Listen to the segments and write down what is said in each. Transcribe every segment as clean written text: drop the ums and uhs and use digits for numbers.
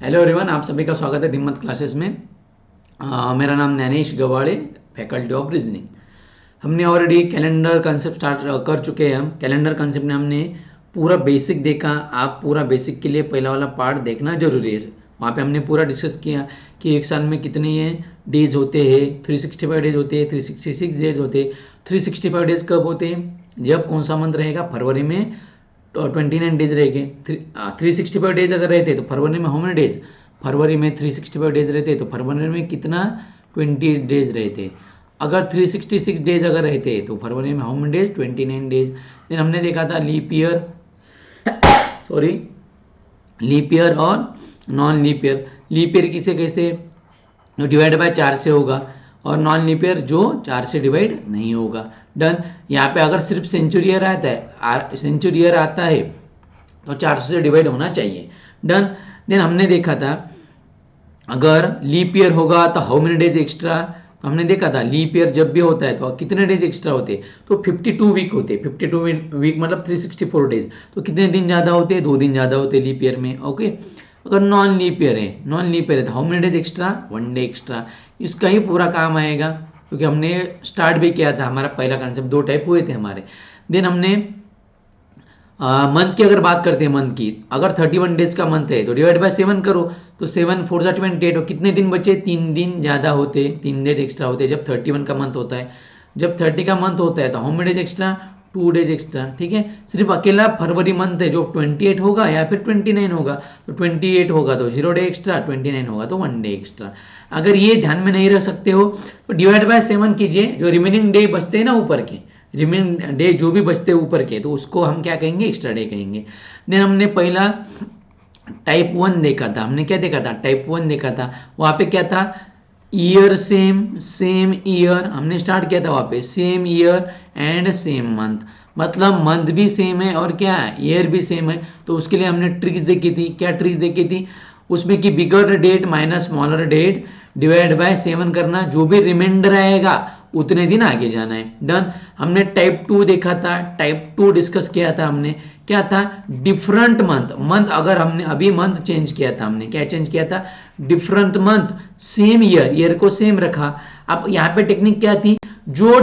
Hello everyone, आप सभी का स्वागत है हिम्मत क्लासेस में। मेरा नाम नैनेश गवाड़े, फैकल्टी ऑफ रीजनिंग। हमने ऑलरेडी कैलेंडर कंसेप्ट स्टार्ट कर चुके हैं। हम कैलेंडर कंसेप्ट में हमने पूरा बेसिक देखा। आप पूरा बेसिक के लिए पहला वाला पार्ट देखना जरूरी है। वहाँ पे हमने पूरा डिस्कस किया कि एक साल में कितने डेज होते हैं। 365 डेज होते हैं, 366 डेज होते हैं। 365 डेज कब होते हैं? जब कौन सा मंथ रहेगा? फरवरी में 29 डेज रहेंगे। 365 डेज अगर रहते तो फरवरी में हाउ मेनी डेज? फरवरी में 365 डेज रहते तो फरवरी में कितना? 20 डेज रहते। अगर 366 डेज अगर रहते तो फरवरी में how many days? 29 days. Then हमने देखा था leap year, sorry, leap year और non leap year. Leap year किसे कैसे डिवाइड बाय 4 से होगा, और नॉन लीप ईयर जो 4 से डिवाइड नहीं होगा। डन। यहाँ पे अगर सिर्फ सेंचुरी ईयर आता है, सेंचुरी ईयर आता है तो 400 से डिवाइड होना चाहिए। डन। देन हमने देखा था अगर लीप ईयर होगा तो हाउ मेनी डेज एक्स्ट्रा। तो हमने देखा था लीप ईयर जब भी होता है तो कितने डेज एक्स्ट्रा होते? तो 52 वीक होते। 52 वीक मतलब 364 डेज। तो कितने दिन ज़्यादा होते? 2 दिन ज़्यादा होते लीप ईयर में। ओके। अगर नॉन लीप ईयर है, नॉन लीप ईयर है तो how many days extra? 1 day extra. इसका ही पूरा काम आएगा, क्योंकि हमने स्टार्ट भी किया था। हमारा पहला कंसेप्ट 2 टाइप हुए थे हमारे। देन हमने मंथ की अगर बात करते हैं, मंथ की अगर 31 डेज का मंथ है तो डिवाइड बाय 7 करो, तो 7 4 28। और कितने दिन बचे? 3 दिन ज़्यादा होते, 3 डेज एक्स्ट्रा होते जब 31 का मंथ होता है। जब 30 का मंथ होता है तो how many days extra? 2 days extra. ठीक है। सिर्फ अकेला फरवरी मंथ है जो 28 होगा या फिर 29 होगा। तो 28 होगा तो 0 डे एक्स्ट्रा, 29 होगा तो 1 डे एक्स्ट्रा। अगर ये ध्यान में नहीं रख सकते हो तो डिवाइड बाय 7 कीजिए। जो रिमेनिंग डे बचते हैं ना ऊपर के, रिमेनिंग डे जो भी बचते हैं ऊपर के, तो उसको हम क्या कहेंगे? एक्स्ट्रा डे कहेंगे। देन हमने पहला टाइप 1 देखा था। हमने क्या देखा था? टाइप 1 देखा था। वहाँ पे क्या था? Year same, same year. हमने स्टार्ट किया था वहाँ पे same year and same month, मतलब मंथ भी सेम है और क्या है? ईयर भी सेम है। तो उसके लिए हमने ट्रिक्स देखी थी। क्या ट्रिक्स देखी थी उसमें? कि bigger date minus smaller date divide by 7 करना, जो भी रिमाइंडर आएगा उतने दिन आगे जाना है। डन। हमने टाइप 2 देखा था। टाइप 2 डिस्कस किया था हमने। क्या था? Different month. मंथ अगर हमने अभी मंथ चेंज किया था, हमने क्या चेंज किया था? Different month same year, year को सेम रखा। अब यहाँ पे टेक्निक क्या थी? जो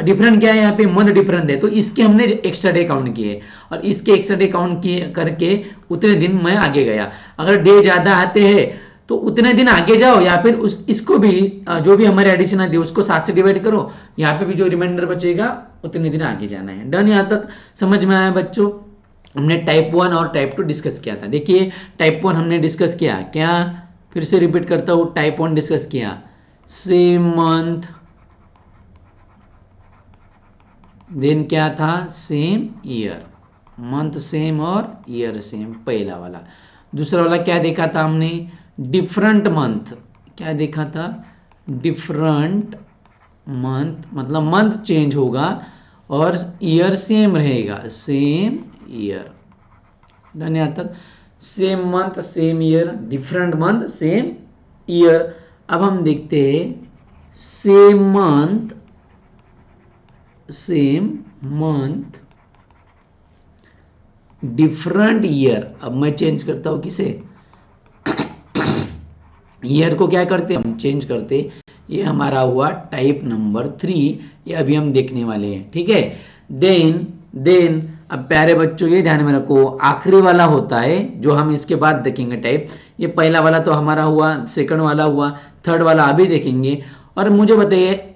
डिफरेंट क्या है यहाँ पे? मंथ डिफरेंट है तो इसके हमने एक्स्ट्रा डे काउंट किए, और इसके एक्स्ट्रा डे काउंट किए करके उतने दिन मैं आगे गया। अगर डे ज्यादा आते हैं तो उतने दिन आगे जाओ, या फिर इसको भी जो भी हमारे एडिशन आती है उसको 7 से डिवाइड करो। यहाँ पे भी जो रिमाइंडर बचेगा उतने दिन आगे जाना है। डन। यहाँ तक समझ में आया बच्चों? हमने टाइप 1 और टाइप 2 डिस्कस किया था। देखिए टाइप 1 हमने डिस्कस किया क्या? फिर से रिपीट करता हूँ। टाइप 1 डिस्कस किया सेम मंथ, देन क्या था? Same year. मंथ सेम और ईयर सेम, पहला वाला। दूसरा वाला क्या देखा था हमने? Different month. क्या देखा था? डिफरेंट मंथ, मतलब मंथ चेंज होगा और ईयर सेम रहेगा, सेम ईयर। डन। यहाँ तक same month same year, different month same year. अब हम देखते हैं same month same month different year. अब मैं चेंज करता हूं किसे? ईयर को क्या करते हम? चेंज करते। ये हमारा हुआ टाइप नंबर 3। ये अभी हम देखने वाले हैं। ठीक है। देन अब प्यारे बच्चों ये ध्यान में रखो, आखिरी वाला होता है जो हम इसके बाद देखेंगे टाइप। ये पहला वाला तो हमारा हुआ, सेकंड वाला हुआ, थर्ड वाला अभी देखेंगे। और मुझे बताइए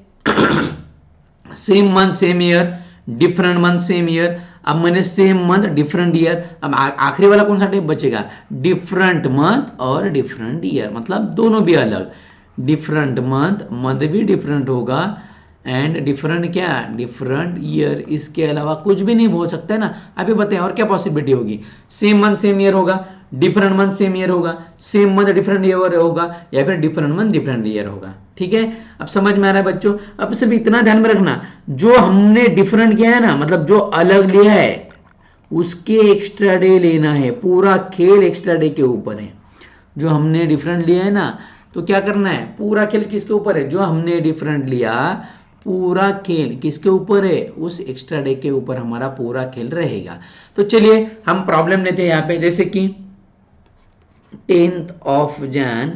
same month same year, different month same year. अब मैंने सेम मंथ डिफरेंट ईयर। अब आखिरी वाला कौन सा टाइप बचेगा? डिफरेंट मंथ और डिफरेंट ईयर, मतलब दोनों भी अलग। डिफरेंट मंथ, मंथ भी डिफरेंट होगा, एंड डिफरेंट क्या? Different year. इसके अलावा कुछ भी नहीं हो सकता है ना? अभी बताएं और क्या पॉसिबिलिटी होगी? सेम मंथ सेम ईयर होगा, डिफरेंट मंथ सेम ईयर होगा, सेम मंथ डिफरेंट ईयर होगा, या फिर डिफरेंट मंथ डिफरेंट ईयर होगा। ठीक है। अब समझ में आ रहा है बच्चों? अब सिर्फ इतना ध्यान में रखना, जो हमने डिफरेंट किया है ना, मतलब जो अलग लिया है उसके एक्स्ट्रा डे लेना है। पूरा खेल एक्स्ट्रा डे के ऊपर है। जो हमने डिफरेंट लिया है ना, तो क्या करना है? पूरा खेल किसके ऊपर है? जो हमने डिफरेंट लिया पूरा खेल किसके ऊपर है? उस एक्स्ट्रा डे के ऊपर हमारा पूरा खेल रहेगा। तो चलिए हम प्रॉब्लम लेते हैं यहाँ पे। जैसे कि 10th ऑफ जैन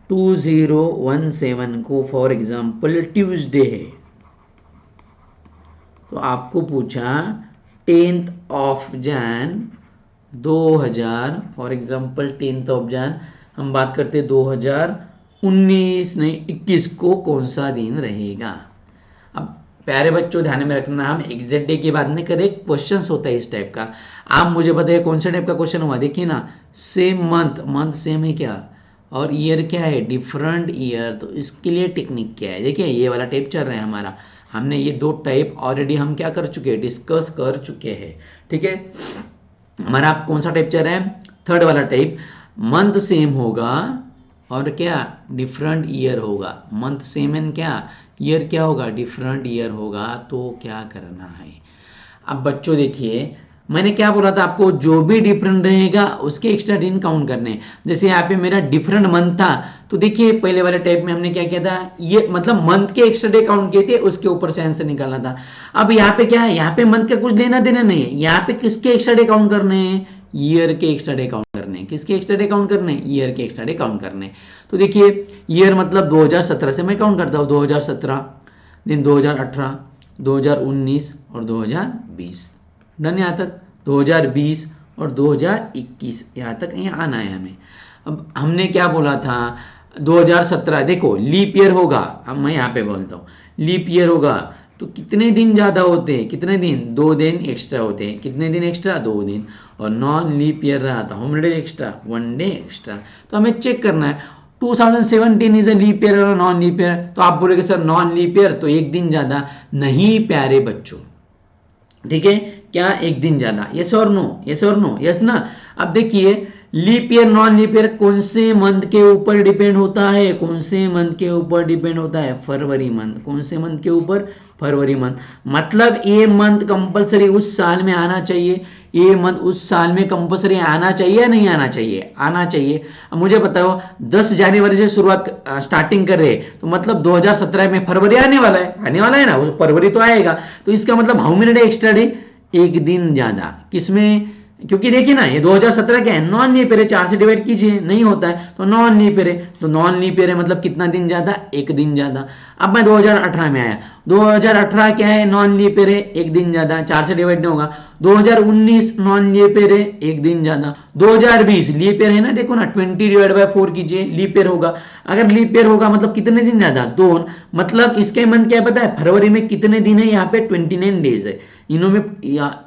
2017 को फॉर एग्जाम्पल ट्यूसडे है, तो आपको पूछा 10th of Jain 2000 for example 10th of Jain हम बात करते 2019 नहीं 21 को कौन सा दिन रहेगा। अब प्यारे बच्चों ध्यान में रखना, हम एग्जैक्ट डे की बात नहीं करें, क्वेश्चन होता है इस टाइप का। आप मुझे बताइए कौन सा टाइप का क्वेश्चन हुआ, देखिए ना, सेम मंथ, मंथ सेम है क्या, और ईयर क्या है, डिफरेंट ईयर, तो इसके लिए टेक्निक क्या है, देखिए ये वाला टाइप चल रहा है हमारा। हमने ये दो टाइप ऑलरेडी हम क्या कर चुके हैं, डिस्कस कर चुके हैं, ठीक है। हमारा आप कौन सा टाइप चल रहा है, थर्ड वाला टाइप, मंथ सेम होगा और क्या डिफरेंट ईयर होगा, मंथ सेम एंड क्या ईयर क्या होगा, डिफरेंट ईयर होगा, तो क्या करना है। अब बच्चों देखिए मैंने क्या बोला था आपको, जो भी डिफरेंट रहेगा उसके एक्स्ट्रा दिन काउंट करने हैं। जैसे यहाँ पे मेरा डिफरेंट मंथ था, तो देखिए पहले वाले टाइप में हमने क्या किया था, ये मतलब मंथ के एक्स्ट्रा डे काउंट किए थे, उसके ऊपर से आंसर निकालना था। अब यहाँ पे क्या है, यहाँ पे मंथ का कुछ लेना देना नहीं है, यहाँ पे किसके एक्स्ट्रा डे काउंट करने हैं, ईयर के एक्स्ट्रा डे काउंट करने हैं। किसके एक्स्ट्रा डे काउंट करने हैं, ईयर के एक्स्ट्रा डे काउंट करने हैं। तो देखिए ईयर मतलब 2017 से मैं काउंट करता हूँ, 2017 दिन 2018 2019 और 2020, डन। यहाँ तक 2020 और 2021 यहाँ तक यहाँ आना है हमें। अब हमने क्या बोला था 2017, देखो लीप ईयर होगा, अब मैं यहाँ पे बोलता हूँ लीप ईयर होगा तो कितने दिन ज़्यादा होते हैं, कितने दिन, 2 दिन एक्स्ट्रा होते हैं, कितने दिन एक्स्ट्रा, 2 दिन। और नॉन लीप ईयर रहा था हॉलीडे एक्स्ट्रा, 1 डे एक्स्ट्रा। तो हमें चेक करना है 2017 इज ए लीप ईयर और नॉन लीप ईयर। तो आप बोलोगे सर नॉन लीप ईयर तो एक दिन ज़्यादा, नहीं प्यारे बच्चों, ठीक है, क्या एक दिन ज्यादा, यस और नो, यस और नो, यस ना। अब देखिए leap year non leap year कौन से मंथ के ऊपर डिपेंड होता है, कौन से मंथ के ऊपर डिपेंड होता है, फरवरी मंथ। कौन से मंथ के ऊपर, फरवरी मंथ। मतलब ये मंथ कंपलसरी उस साल में आना चाहिए, ये मंथ उस साल में कंपलसरी आना चाहिए या नहीं आना चाहिए, आना चाहिए। अब मुझे बताओ 10 जनवरी से शुरुआत स्टार्टिंग कर रहे हैं, तो मतलब 2017 में फरवरी आने वाला है, आने वाला है ना, उस फरवरी तो आएगा। तो इसका मतलब how many day extra day, एक दिन ज्यादा। किसमें, क्योंकि देखिए ना ये 2017 क्या है, नॉन लीप ईयर है, 4 से डिवाइड कीजिए, नहीं होता है, तो नॉन लीप ईयर है, तो नॉन लीप ईयर है मतलब कितना दिन ज्यादा, एक दिन ज्यादा। अब मैं 2018 में आया, 2018 क्या है, नॉन लीप ईयर है, एक दिन ज्यादा, 4 से डिवाइड नहीं होगा। 2019 नॉन लीप ईयर है, एक दिन ज्यादा। 2020 लीप ईयर है ना, देखो ना 20/4 कीजिए, लीप ईयर होगा। अगर लीप ईयर होगा मतलब कितने दिन ज्यादा, 2। मतलब इसके मंथ क्या पता है, फरवरी में कितने दिन है, यहाँ पे 29 डेज है। इनों में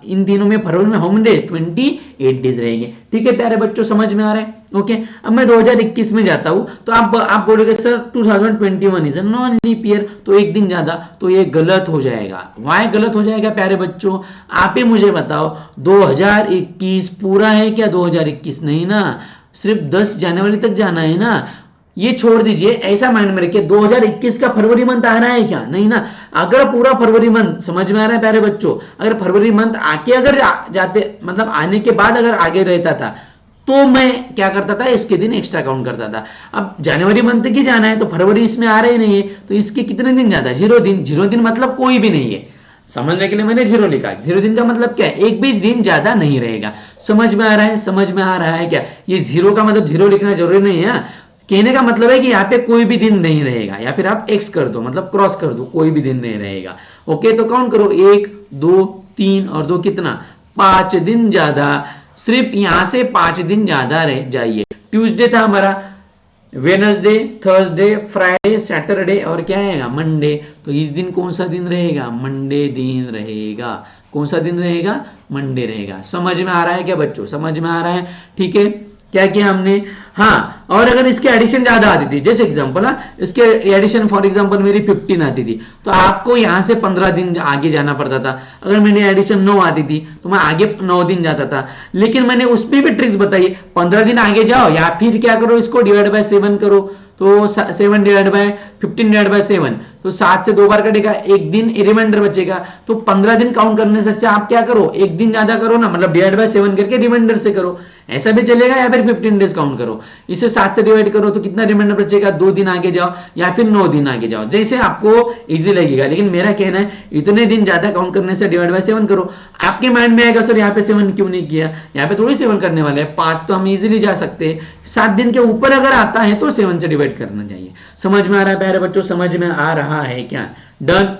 इन दिनों में फरवरी में हाउ मेनी डेज, 28 डेज रहेंगे। ठीक है प्यारे बच्चों, समझ में आ रहा है, ओके। अब मैं 2021 में जाता हूं, तो आप बोलोगे sir 2021 is non leap year, तो एक दिन ज्यादा, तो ये गलत हो जाएगा। वाई गलत हो जाएगा प्यारे बच्चों, आप ही मुझे बताओ 2021 पूरा है क्या, 2021 नहीं ना, सिर्फ 10 जनवरी तक जाना है ना, ये छोड़ दीजिए, ऐसा माइंड में रखिए 2021 का फरवरी मंथ आ रहा है क्या, नहीं ना। अगर पूरा फरवरी मंथ, समझ में आ रहा है प्यारे बच्चों, अगर फरवरी मंथ आके अगर जाते मतलब आने के बाद अगर आगे रहता था तो मैं क्या करता था, इसके दिन एक्स्ट्रा काउंट करता था। अब जनवरी मंथ की जाना है तो फरवरी इसमें आ रहे नहीं है, तो इसके कितने दिन ज्यादा, 0 दिन। 0 दिन मतलब कोई भी नहीं है, समझने के लिए मैंने 0 लिखा। 0 दिन का मतलब क्या है, एक भी दिन ज्यादा नहीं रहेगा। समझ में आ रहा है, समझ में आ रहा है क्या, ये 0 का मतलब 0 लिखना जरूरी नहीं है। कहने का मतलब है कि यहाँ पे कोई भी दिन नहीं रहेगा, या फिर आप एक्स कर दो, मतलब क्रॉस कर दो, कोई भी दिन नहीं रहेगा। ओके, तो काउंट करो, 1 2 3 और 2 कितना, 5 दिन ज्यादा। सिर्फ यहां से 5 दिन ज्यादा रह जाइए। ट्यूसडे था हमारा, वेडनेसडे, थर्सडे, फ्राइडे, सैटरडे और क्या आएगा, मंडे। तो इस दिन कौन सा दिन रहेगा, मंडे दिन रहेगा। कौन सा दिन रहेगा, मंडे रहेगा। समझ में आ रहा है क्या बच्चों, समझ में आ रहा है, ठीक है। क्या किया हमने, हाँ, और अगर इसके एडिशन ज्यादा आती थी, जैसे एग्जांपल, इसके एडिशन फॉर एग्जांपल मेरी 15 आती थी, तो आपको यहां से 15 दिन आगे जाना पड़ता था। अगर मेरी एडिशन 9 आती थी तो मैं आगे 9 दिन जाता था। लेकिन मैंने उसमें भी ट्रिक्स बताई, 15 दिन आगे जाओ या फिर क्या करो, इसको डिवाइड बाय 7 करो, तो 7 डिवाइड बाय 15 डिवाइड बाय 7, तो 7 से 2 बार कटेगा, एक दिन रिमाइंडर बचेगा, तो 15 दिन काउंट करने से अच्छा आप क्या करो, एक दिन ज्यादा करो ना, मतलब डिवाइड बाय 7 करके रिमाइंडर से करो, ऐसा भी चलेगा, या फिर 15 डेज काउंट करो। इसे 7 से डिवाइड करो तो कितना रिमाइंडर बचेगा, 2 दिन आगे जाओ या फिर 9 दिन आगे जाओ, जैसे आपको इजी लगेगा। लेकिन मेरा कहना है इतने दिन ज्यादा काउंट करने से डिवाइड बाय 7 करो। आपके माइंड में आएगा सर यहाँ पे 7 क्यों नहीं किया, यहाँ पे थोड़ी 7 करने वाले हैं, 5 तो हम इजीली जा सकते हैं। 7 दिन के ऊपर अगर आता है तो 7 से डिवाइड करना चाहिए। समझ में आ रहा है प्यारे बच्चों, समझ में आ रहा है क्या? डन,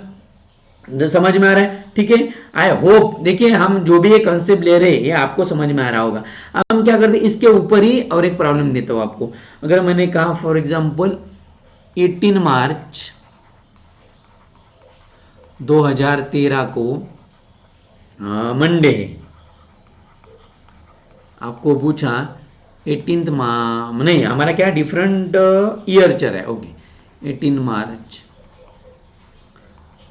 समझ में आ रहा है, ठीक है। आई होप, देखिए हम जो भी ये कंसेप्ट ले रहे हैं ये आपको समझ में आ रहा होगा। अब हम क्या करते हैं, इसके ऊपर ही और एक प्रॉब्लम देता हूं आपको। अगर मैंने कहा फॉर एग्जांपल 18 मार्च 2013 को मंडे है, आपको पूछा 18 नहीं, हमारा क्या डिफरेंट ईयर चल रहा है, ओके। 18 मार्च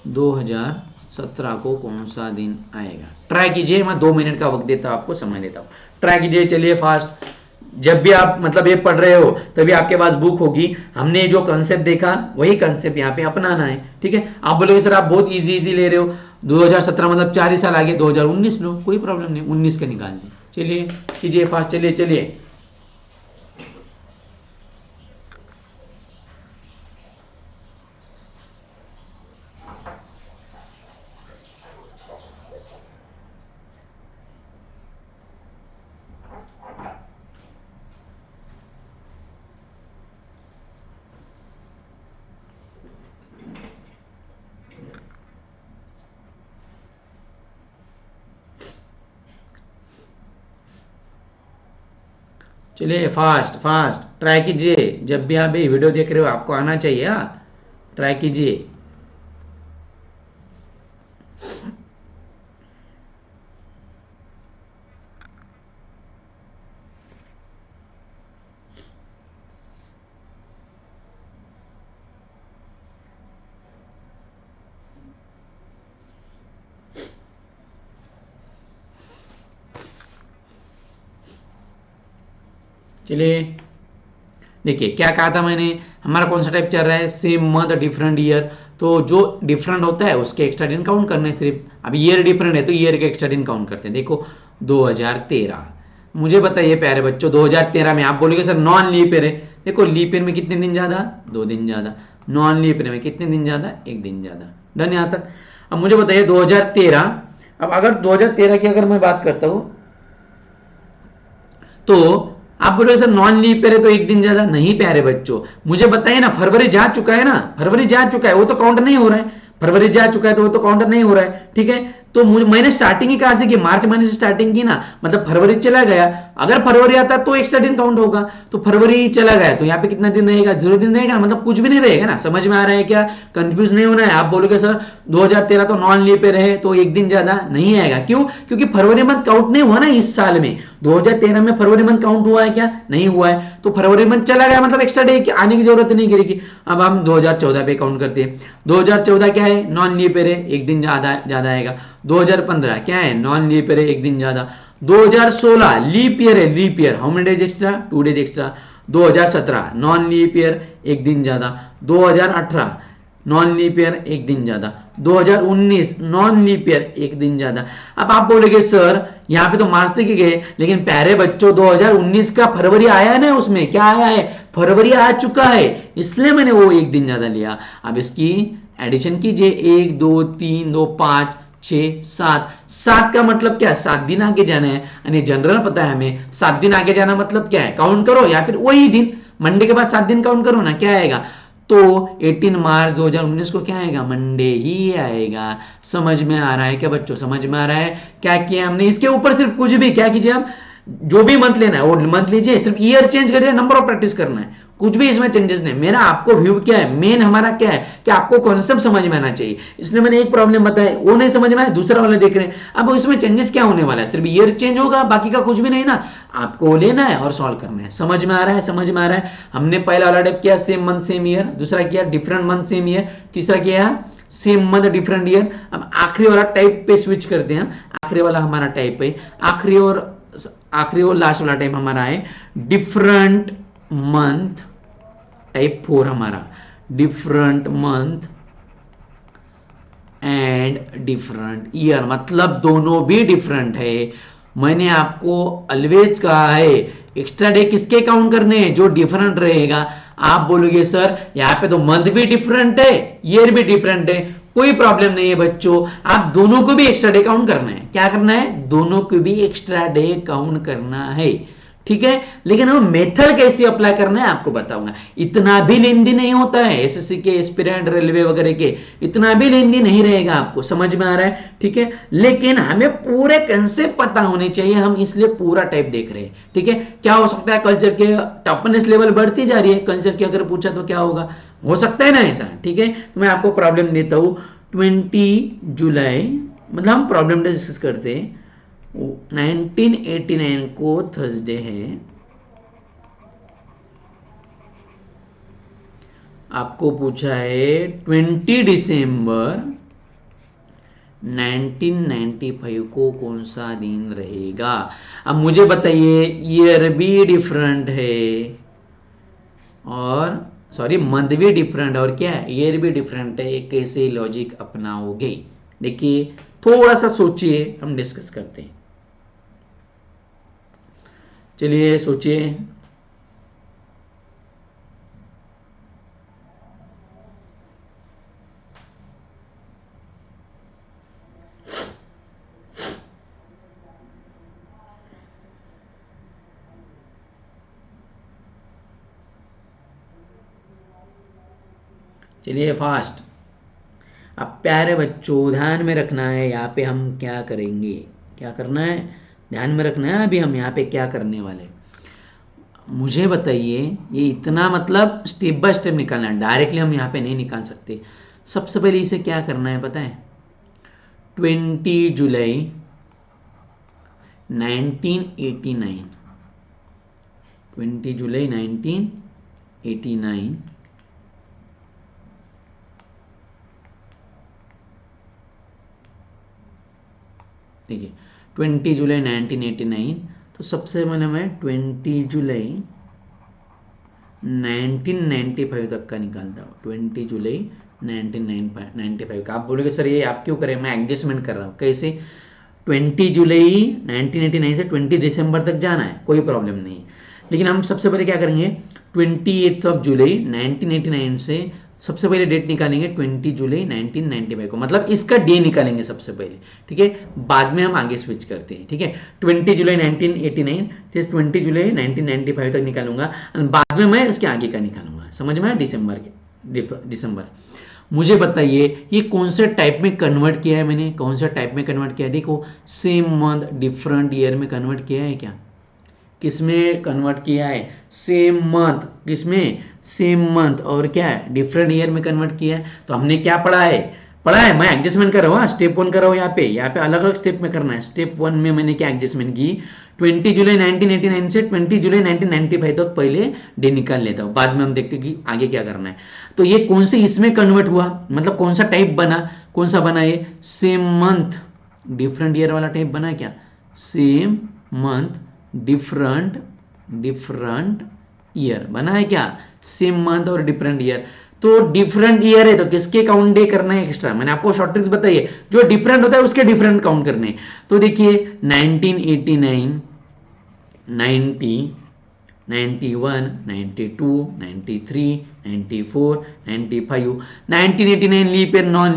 2017 को कौन सा दिन आएगा, ट्राई कीजिए। मैं 2 मिनट का वक्त देता हूं आपको, समय देता हूं, ट्राई कीजिए, चलिए फास्ट। जब भी आप मतलब ये पढ़ रहे हो तभी आपके पास बुक होगी, हमने जो कंसेप्ट देखा वही कंसेप्ट यहाँ पे अपनाना है, ठीक है। आप बोलोगे सर आप बहुत इजी ले रहे हो, 2017 मतलब 4 ही साल आगे, 2019 लो, कोई प्रॉब्लम नहीं, 19 का निकाल दें। चलिए कीजिए फास्ट, चलिए चलिए। चलिए फास्ट फास्ट ट्राई कीजिए, जब भी आप ये वीडियो देख रहे हो आपको आना चाहिए, हाँ ट्राई कीजिए। चलिए देखिए क्या कहा था मैंने, हमारा कौन सा टाइप चल रहा है, सेम मंथ डिफरेंट ईयर, तो जो डिफरेंट होता है उसके एक्स्ट्रा दिन काउंट करने सिर्फ। अब ईयर डिफरेंट है तो ईयर के एक्स्ट्रा दिन काउंट करते हैं। देखो 2013, मुझे बताइए प्यारे बच्चों 2013 में आप बोलोगे सर नॉन लीप ईयर है, देखो लीप ईयर में कितने दिन ज्यादा, 2 दिन ज्यादा, नॉन लीप ईयर में कितने दिन ज्यादा, 1 दिन ज्यादा। डन यहां तक। अब मुझे बताइए 2013, अब अगर 2013 की अगर मैं बात करता हूं तो आप बोलोगे सर नॉन लीप ईयर है तो 1 दिन ज्यादा, नहीं प्यारे बच्चों, मुझे बताइए ना, फरवरी जा चुका है ना, फरवरी जा चुका है, वो तो काउंट नहीं हो रहा है, फरवरी जा चुका है तो वो तो काउंट नहीं हो रहा है, ठीक है। तो मैंने स्टार्टिंग ही कहां से की, मार्च महीने से स्टार्टिंग की ना, मतलब फरवरी चला गया, अगर फरवरी आता तो एक्स्ट्रा दिन काउंट होगा, तो फरवरी चला गया तो यहाँ पे कितना दिन रहेगा, 0 दिन रहेगा, मतलब कुछ भी नहीं रहेगा ना। समझ में आ रहा है क्या, कंफ्यूज नहीं होना है। आप बोलोगे सर 2013 तो नॉन लीप ईयर है तो 1 दिन ज्यादा नहीं आएगा, क्यों, क्योंकि फरवरी मंथ काउंट नहीं हुआ ना इस साल में। 2013 में फरवरी मंथ काउंट हुआ है क्या, नहीं हुआ है, तो फरवरी मंथ चला गया, मतलब एक्स्ट्रा डे आने की जरूरत नहीं करेगी। अब हम 2014 पे काउंट करते हैं, 2014 क्या है, नॉन लीप ईयर है, 1 दिन ज्यादा आएगा। 2015 क्या है, नॉन लीप ईयर है, 1 दिन ज्यादा। 2016 लीप ईयर है, leap year, how many days extra, 2 days extra. 2017 non leap year, 1 दिन ज्यादा। 2018 नॉन लीप ईयर, 1 दिन ज्यादा। 2019 नॉन लीप ईयर, 1 दिन ज्यादा। अब आप बोलेंगे सर यहाँ पे तो मार्च तक ही गए, लेकिन प्यारे बच्चों 2019 का फरवरी आया है ना, उसमें क्या आया है, फरवरी आ चुका है, इसलिए मैंने वो 1 दिन ज्यादा लिया। अब इसकी एडिशन कीजिए, 1 2 3 2 5 6 7, 7 का मतलब क्या है, 7 दिन आगे जाना है, यानी जनरल पता है हमें 7 दिन आगे जाना मतलब क्या है, काउंट करो, या फिर वही दिन मंडे के बाद 7 दिन काउंट करो ना, क्या आएगा, तो 18 मार्च 2019 को क्या आएगा, मंडे ही आएगा। समझ में आ रहा है क्या बच्चों, समझ में आ रहा है क्या किया हमने, इसके ऊपर सिर्फ कुछ भी क्या कीजिए, आप जो भी मंथ लेना है वो मंथ लीजिए, सिर्फ ईयर चेंज करिए, नंबर ऑफ प्रैक्टिस करना है, कुछ भी इसमें चेंजेस नहीं। मेरा आपको व्यू क्या है, मेन हमारा क्या है कि आपको कॉन्सेप्ट समझ में आना चाहिए, इसलिए मैंने एक प्रॉब्लम बताया, वो नहीं समझ में आया, दूसरा वाला देख रहे हैं। अब इसमें चेंजेस क्या होने वाला है, सिर्फ ईयर चेंज होगा, बाकी का कुछ भी नहीं ना, आपको लेना है और सॉल्व करना है। समझ में आ रहा है, समझ में आ रहा है। हमने पहला वाला टाइप किया सेम मंथ सेम ईयर, दूसरा किया डिफरेंट मंथ सेम ईयर, तीसरा किया सेम मंथ डिफरेंट ईयर। अब आखिरी वाला टाइप पे स्विच करते हैं, आखिरी वाला हमारा टाइप है, आखिरी और लास्ट वाला टाइप हमारा है डिफरेंट मंथ, टाइप 4 हमारा different month and different year, मतलब दोनों भी डिफरेंट है। मैंने आपको ऑलवेज कहा है एक्स्ट्रा डे किसके काउंट करने हैं, जो डिफरेंट रहेगा। आप बोलोगे सर यहाँ पे तो मंथ भी डिफरेंट है, ईयर भी डिफरेंट है, कोई प्रॉब्लम नहीं है बच्चों, आप दोनों को भी एक्स्ट्रा डे काउंट करना है। क्या करना है, दोनों को भी एक्स्ट्रा डे काउंट करना है, ठीक है। लेकिन हम मेथड कैसे अप्लाई करना है आपको बताऊंगा। इतना भी लेंदी नहीं होता है एसएससी के, एस्पिरेंट, रेलवे वगैरह के, इतना भी लेंदी नहीं रहेगा, आपको समझ में आ रहा है, ठीक है। लेकिन हमें पूरे कंसेप्ट पता होने चाहिए, हम इसलिए पूरा टाइप देख रहे हैं, ठीक है। क्या हो सकता है, कल्चर के टफनेस लेवल बढ़ती जा रही है, कल्चर की अगर पूछा तो क्या होगा, हो सकता है ना ऐसा, ठीक है। तो मैं आपको प्रॉब्लम देता हूं। 20 जुलाई, मतलब हम प्रॉब्लम डिस्कस करते हैं। 1989 को थर्सडे है, आपको पूछा है 20 दिसंबर 1995 को कौन सा दिन रहेगा। अब मुझे बताइए, ईयर भी डिफरेंट है और सॉरी मंथ भी डिफरेंट, और क्या है, ईयर भी डिफरेंट है, कैसे लॉजिक अपनाओगे। देखिए थोड़ा सा सोचिए, हम डिस्कस करते हैं, चलिए सोचिए। चलिए फास्ट। अब प्यारे बच्चों ध्यान में रखना है, यहाँ पे हम क्या करेंगे, क्या करना है, ध्यान में रखना है। अभी हम यहाँ पे क्या करने वाले, मुझे बताइए। ये इतना मतलब स्टेप बाय स्टेप निकालना है, डायरेक्टली हम यहाँ पे नहीं निकाल सकते। सबसे पहले इसे क्या करना है पता है, 20 जुलाई 1989, 20 जुलाई 1989, देखिए 20 जुलाई 1989, तो सबसे पहले मैं 20 जुलाई 1995 तक का निकालता हूँ। 20 जुलाई 1995 का। आप बोलोगे सर ये आप क्यों करें, मैं एडजस्टमेंट कर रहा हूँ। कैसे, 20 जुलाई 1989 से 20 दिसंबर तक जाना है, कोई प्रॉब्लम नहीं। लेकिन हम सबसे पहले क्या करेंगे, 28 जुलाई 1989 से सबसे पहले डेट निकालेंगे 20 जुलाई 1995 को, मतलब इसका डे निकालेंगे सबसे पहले, ठीक है। बाद में हम आगे स्विच करते हैं, ठीक है। 20 जुलाई 1989 से 20 जुलाई 1995 तक निकालूंगा, बाद में मैं इसके आगे का निकालूंगा, समझ में आया, दिसंबर। मुझे बताइए ये कौन से टाइप में कन्वर्ट किया है मैंने, कौन सा टाइप में कन्वर्ट किया है। देखो सेम मंथ डिफरेंट ईयर में कन्वर्ट किया है क्या, किसमें कन्वर्ट किया है, सेम मंथ, किसमें, सेम मंथ, और क्या है, डिफरेंट ईयर में कन्वर्ट किया है। तो हमने क्या पढ़ा है, मैं एडजस्टमेंट कर रहा हूँ, स्टेप 1 कर रहा हूँ, यहाँ पे अलग अलग स्टेप में करना है। स्टेप 1 में मैंने क्या एडजस्टमेंट की, 20 जुलाई 1989 से 20 जुलाई 1995 तक पहले डे निकाल लेता हूँ, बाद में हम देखते हैं कि आगे क्या करना है। तो ये कौन से इसमें कन्वर्ट हुआ, मतलब कौन सा टाइप बना, कौन सा बना, ये सेम मंथ डिफरेंट ईयर वाला टाइप बना क्या, सेम मंथ डिफरेंट ईयर बना है क्या, सेम मंथ और डिफरेंट ईयर। तो डिफरेंट ईयर है तो किसके काउंट डे करना है एक्स्ट्रा, मैंने आपको शॉर्ट ट्रिक्स बताई है, जो डिफरेंट होता है उसके डिफरेंट काउंट करने। तो देखिए 1989, 90, 91, 92, 93, 94, 95, 1989 leap year, non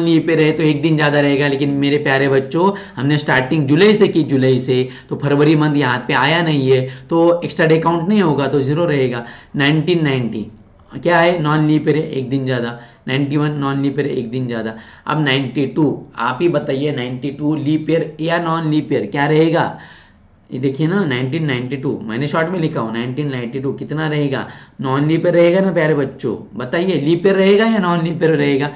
leap year है तो एक दिन ज़्यादा रहेगा। लेकिन मेरे प्यारे बच्चों हमने स्टार्टिंग जुलाई से की, जुलाई से, तो फरवरी मंथ यहाँ पे आया नहीं है तो एक्स्ट्रा डे काउंट नहीं होगा, तो जीरो रहेगा। 1990 क्या है, नॉन लीप ईयर है, एक दिन ज़्यादा। 91 नॉन लीप ईयर है, एक दिन ज़्यादा। अब 92 आप ही बताइए, 92 लीप ईयर या नॉन लीप ईयर क्या रहेगा, ये देखिए ना 1992 मैंने शॉर्ट में लिखा हूँ, 1992 कितना रहेगा, नॉन लीप ईयर रहेगा ना प्यारे बच्चों, बताइए लीप ईयर रहेगा या नॉन लीप ईयर रहेगा,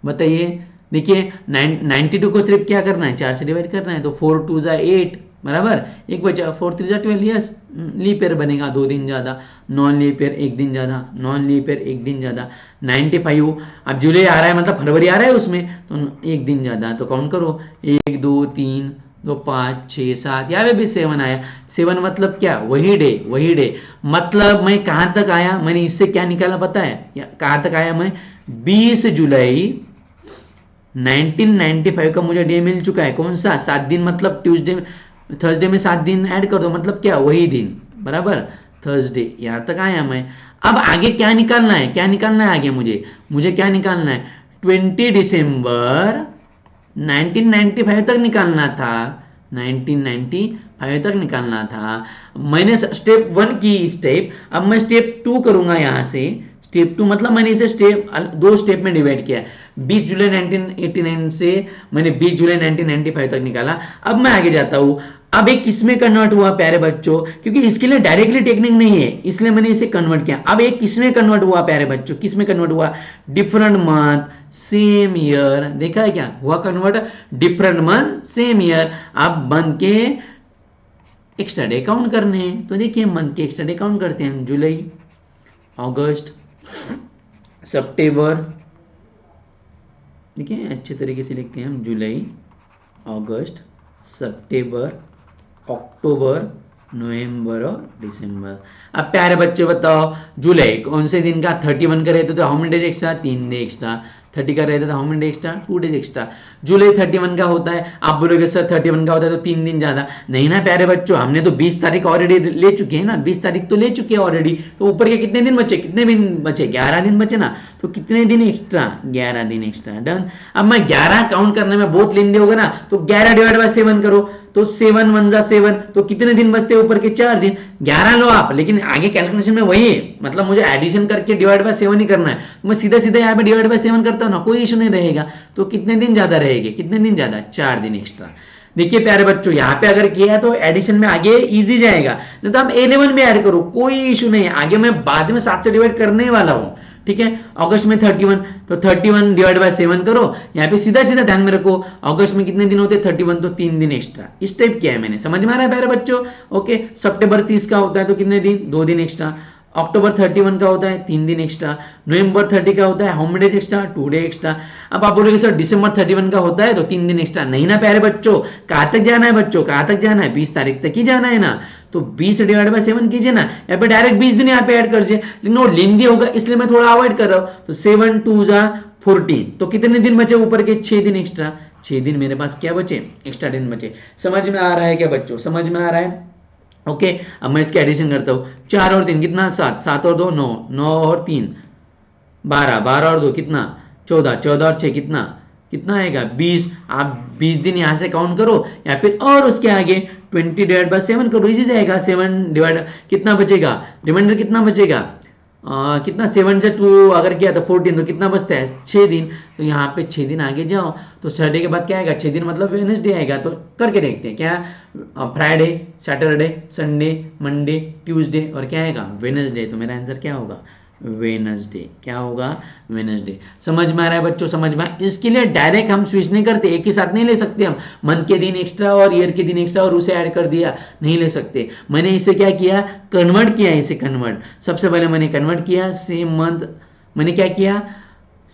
बताइए। देखिए 92 को सिर्फ क्या करना है, 4 से डिवाइड करना है, तो 4 2 जा 8 बराबर, एक बचा 4 3 जा 12, यस लीप ईयर बनेगा, 2 दिन ज़्यादा। नॉन लीप ईयर एक दिन ज़्यादा, नॉन लीप ईयर एक दिन ज़्यादा। 95 अब जुलाई आ रहा है मतलब फरवरी आ रहा है उसमें, तो एक दिन ज़्यादा, तो काउंट करो 1 2 3 2 5 6 7, यहाँ पे भी 7 आया। 7 मतलब क्या, वही डे, मतलब मैं कहाँ तक आया, मैंने इससे क्या निकाला पता है, कहाँ तक आया मैं, 20 जुलाई 1995 का मुझे डे मिल चुका है, कौन सा, 7 दिन, मतलब ट्यूसडे थर्सडे में 7 दिन ऐड कर दो, मतलब क्या, वही दिन, बराबर, थर्सडे, यहाँ तक आया मैं। अब आगे क्या निकालना है, क्या निकालना है आगे, मुझे क्या निकालना है, 20 दिसंबर 1995 तक निकालना था, 1995 तक निकालना था। मैंने स्टेप 1 की स्टेप, अब मैं स्टेप 2 करूंगा यहाँ से। स्टेप 2 मतलब मैंने इसे दो स्टेप में डिवाइड किया। 20 जुलाई 1989 से मैंने 20 जुलाई 1995 तक निकाला। अब मैं आगे जाता हूं। अब एक किसमें कन्वर्ट हुआ प्यारे बच्चों, क्योंकि इसके लिए डायरेक्टली टेक्निक नहीं है, इसलिए मैंने इसे कन्वर्ट किया। अब एक किसमें कन्वर्ट हुआ प्यारे बच्चों, किसमें कन्वर्ट हुआ, डिफरेंट मंथ सेम ईयर, देखा है क्या हुआ convert, different month same year. अब मंथ के एक्स्ट्रा डे काउंट करने हैं, तो देखिए मंथ के एक्स्ट्रा डे काउंट करते हैं, जुलाई, अगस्त, सितंबर, देखिए अच्छे तरीके से लिखते हैं हम, जुलाई, अगस्त, सितंबर, अक्टूबर, नवंबर और दिसंबर। अब प्यारे बच्चे बताओ, जुलाई कौन से दिन का, 31 का रहता तो how many days extra, 3 day extra. 30 का रहता था how many day extra, 2 days extra. जुलाई 31 का होता है, आप बोलोगे सर 31 का होता है तो 3 दिन ज्यादा, नहीं ना प्यारे बच्चों, हमने तो 20 तारीख ऑलरेडी ले चुके हैं ना, 20 तारीख तो ले चुके हैं ऑलरेडी, तो ऊपर के कितने दिन बचे, कितने दिन बचे, 11 दिन बचे ना, तो कितने दिन एक्स्ट्रा, 11 दिन एक्स्ट्रा, डन। अब मैं 11 काउंट करने में बहुत लेंदे होगा ना, तो 11 डिवाइड बाय 7 करो, तो 7 1 जा 7, तो कितने दिन बचते हैं ऊपर के, 4 दिन। 11 लो आप, लेकिन आगे कैलकुलेशन में वही है, मतलब मुझे एडिशन करके डिवाइड बाय 7 ही करना है, तो मैं सीधा सीधा यहाँ पे डिवाइड बाय 7 करता हूँ ना, कोई इशू नहीं रहेगा। तो कितने दिन ज्यादा रहेंगे, कितने दिन ज्यादा, 4 दिन एक्स्ट्रा। देखिए प्यारे बच्चों, यहाँ पे अगर किया तो एडिशन में आगे इजी जाएगा, नहीं तो आप 11 में ऐड करो, कोई इशू नहीं है, आगे मैं बाद में 7 से डिवाइड करने वाला हूँ, ठीक है। अगस्त में 31, तो 31 डिवाइड बाय 7 करो, यहाँ पे सीधा सीधा ध्यान में रखो, अगस्त में कितने दिन होते हैं, 31, तो 3 दिन एक्स्ट्रा। इस टाइप किया है मैंने, समझ में आ रहा है प्यारे बच्चों, ओके। सितंबर 30 का होता है तो कितने दिन, 2 दिन एक्स्ट्रा। अक्टूबर 31 का होता है 3 दिन एक्स्ट्रा। नवंबर 30 का होता है how many days extra, 2 day extra. अब आप बोलोगे सर दिसंबर 31 का होता है तो 3 दिन एक्स्ट्रा, नहीं ना प्यारे बच्चों, कहाँ तक जाना है बच्चों, कहाँ तक जाना है, 20 तारीख तक ही जाना है ना, तो 20 डिवाइड बाय 7 कीजिए ना, यहाँ पे डायरेक्ट 20 दिन यहाँ पे ऐड कर दीजिए, लेकिन वो लेंदी होगा इसलिए मैं थोड़ा अवॉइड कर रहा हूँ, तो 7 2 जा 14, तो कितने दिन बचे ऊपर के, 6 दिन एक्स्ट्रा, 6 दिन मेरे पास क्या बचे, एक्स्ट्रा दिन बचे। समझ में आ रहा है क्या बच्चों, समझ में आ रहा है, ओके। अब मैं इसके एडिशन करता हूँ, 4 और 3 कितना, 7, 7 और 2 9, 9 और 3 12, 12 और 2 कितना, 14, 14 और 6 कितना, कितना आएगा, 20। आप 20 दिन यहाँ से काउंट करो, या फिर और उसके आगे 20 डिवाइड बाय 7 करो, इजी जाएगा। 7 डिवाइड कितना बचेगा, रिमाइंडर कितना बचेगा, कितना, 7 से 2 अगर किया तो 14, तो कितना बचता है, 6 दिन। तो यहाँ पे 6 दिन आगे जाओ, तो सैटरडे के बाद क्या आएगा, 6 दिन मतलब वेडनेसडे आएगा, तो करके देखते हैं क्या, Friday, Saturday, Sunday, Monday, Tuesday और क्या आएगा, वेडनेसडे। तो मेरा आंसर क्या होगा, वेडनेसडे, क्या होगा, वेडनेसडे। समझ में आ रहा है बच्चों, समझ में। इसके लिए डायरेक्ट हम स्विच नहीं करते, एक ही साथ नहीं ले सकते हम, मंथ के दिन एक्स्ट्रा और ईयर के दिन एक्स्ट्रा और उसे ऐड कर दिया, नहीं ले सकते। मैंने इसे क्या किया, कन्वर्ट किया, इसे कन्वर्ट, सबसे पहले मैंने कन्वर्ट किया, सेम मंथ, मैंने क्या किया,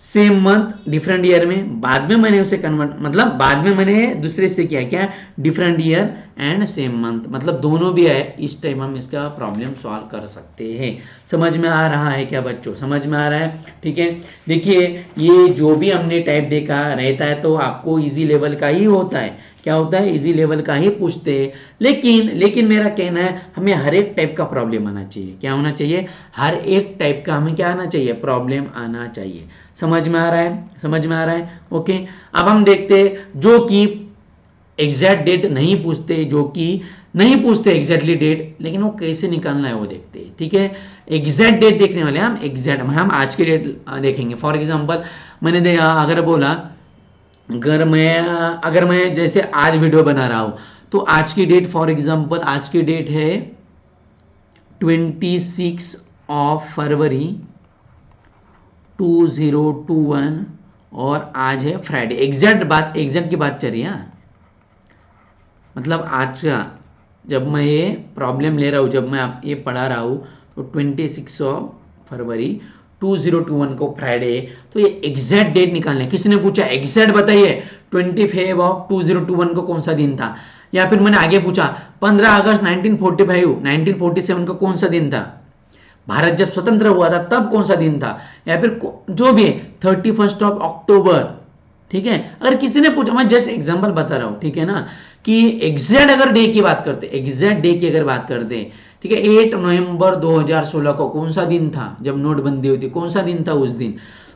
सेम मंथ डिफरेंट ईयर में, बाद में मैंने उसे कन्वर्ट, मतलब बाद में मैंने दूसरे से किया क्या, different year and same month, मतलब दोनों भी है। इस टाइम हम इसका प्रॉब्लम सॉल्व कर सकते हैं। समझ में आ रहा है क्या बच्चों, समझ में आ रहा है, ठीक है। देखिए ये जो भी हमने टाइप देखा रहता है तो आपको इजी लेवल का ही होता है, क्या होता है, इजी लेवल का ही पूछते हैं। लेकिन मेरा कहना है हमें हर एक टाइप का प्रॉब्लम आना चाहिए, क्या होना चाहिए, हर एक टाइप का हमें क्या आना चाहिए, प्रॉब्लम आना चाहिए। समझ में आ रहा है, समझ में आ रहा है, ओके। अब हम देखते हैं जो कि एग्जैक्ट डेट नहीं पूछते, जो कि नहीं पूछते एग्जैक्टली डेट, लेकिन वो कैसे निकालना है वो देखते हैं, ठीक है। एग्जैक्ट डेट देखने वाले हम, एग्जैक्ट हम आज की डेट देखेंगे। फॉर एग्जांपल मैंने अगर बोला, अगर मैं जैसे आज वीडियो बना रहा हूं, तो आज की डेट, फॉर एग्जांपल आज की डेट है 26 फरवरी 2021 और आज है फ्राइडे। एग्जैक्ट की बात चल रही है, मतलब आज का जब मैं ये प्रॉब्लम ले रहा हूँ, जब मैं आप ये पढ़ा रहा हूँ, तो 26 फरवरी 2021 को फ्राइडे, तो ये एग्जैक्ट डेट निकालना है। किसी ने पूछा एग्जैक्ट बताइए 25 2021 को कौन सा दिन था, या फिर मैंने आगे पूछा 15 अगस्त 1947 को कौन सा दिन था, भारत जब स्वतंत्र हुआ था तब कौन सा दिन था, या फिर जो भी है 31 अक्टूबर ठीक है। अगर किसी ने पूछा, मैं जस्ट एग्जांपल बता रहा हूँ, ठीक है ना, कि एग्जैक्ट अगर डे की बात करते, एग्जैक्ट डे की अगर बात करते, ठीक है, 8 नवंबर 2016 को कौन सा दिन था जब नोटबंदी हुई थी, कौन सा दिन था उस दिन,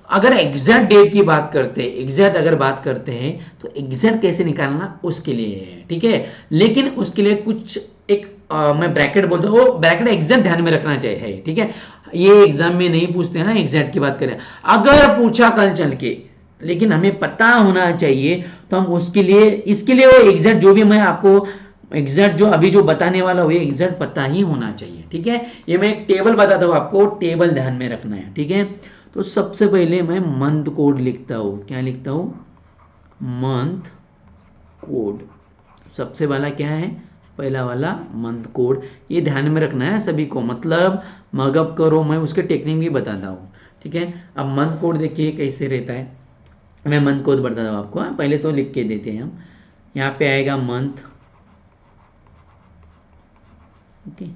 अगर एग्जैक्ट डेट की बात करते हैं, एग्जैक्ट अगर बात करते हैं, तो एग्जैक्ट कैसे निकालना उसके लिए है, ठीक है। लेकिन उसके लिए कुछ एक मैं ब्रैकेट बोलता हूँ, वो ब्रैकेट एग्जैक्ट ध्यान में रखना चाहिए, ठीक है। ये एग्जाम में नहीं पूछते हैं ना एग्जैक्ट की बात करें, अगर पूछा कल चल के, लेकिन हमें पता होना चाहिए, तो हम उसके लिए, इसके लिए वो एग्जैक्ट जो भी मैं आपको एग्जैक्ट जो अभी जो बताने वाला हूँ, एग्जैक्ट पता ही होना चाहिए, ठीक है। ये मैं एक टेबल बताता हूँ आपको, टेबल ध्यान में रखना है, ठीक है। तो सबसे पहले मैं मंथ कोड लिखता हूँ, क्या लिखता हूँ, मंथ कोड। सबसे वाला क्या है, पहला वाला मंथ कोड, ये ध्यान में रखना है सभी को, मतलब मगअप करो, मैं उसके टेक्निक भी बताता हूँ, ठीक है। अब मंथ कोड देखिए कैसे रहता है, मैं मंथ कोड बताता हूँ आपको, पहले तो लिख के देते हैं हम। यहाँ पे आएगा मंथ, ओके,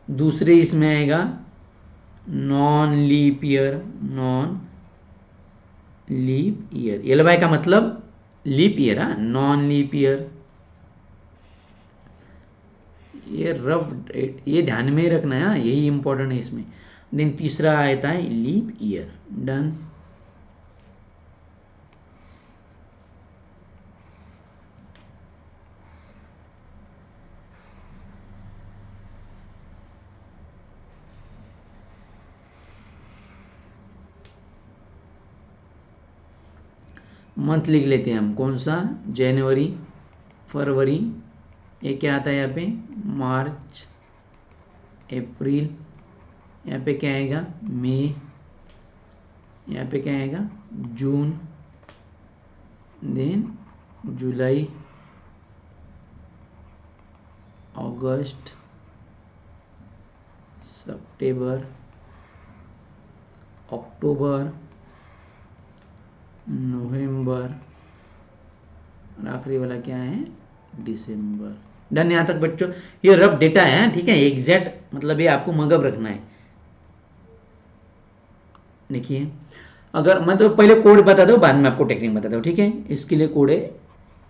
दूसरे इसमें आएगा non leap year, non leap year, LY का मतलब लीप ईयर, हाँ, नॉन लीप ईयर, ये रफ, ये ध्यान में रखना है, हाँ, यही इंपॉर्टेंट है इसमें। देन तीसरा आता है लीप ईयर, डन। मंथ लिख लेते हैं हम, कौन सा, जनवरी, फरवरी, ये क्या आता है यहाँ पे, मार्च, अप्रैल, यहाँ पे क्या आएगा, मई, यहाँ पे क्या आएगा, जून, देन जुलाई, अगस्त, सितंबर, अक्टूबर, नवंबर, और आखिरी वाला क्या है, दिसंबर। डन यहाँ तक बच्चों, ये रफ डेटा है, ठीक है, एग्जैक्ट मतलब ये आपको मगअप रखना है। देखिए, अगर मैं तो पहले कोड बताता हूँ, बाद में आपको टेक्निक बताता हूँ, ठीक है। इसके लिए कोड है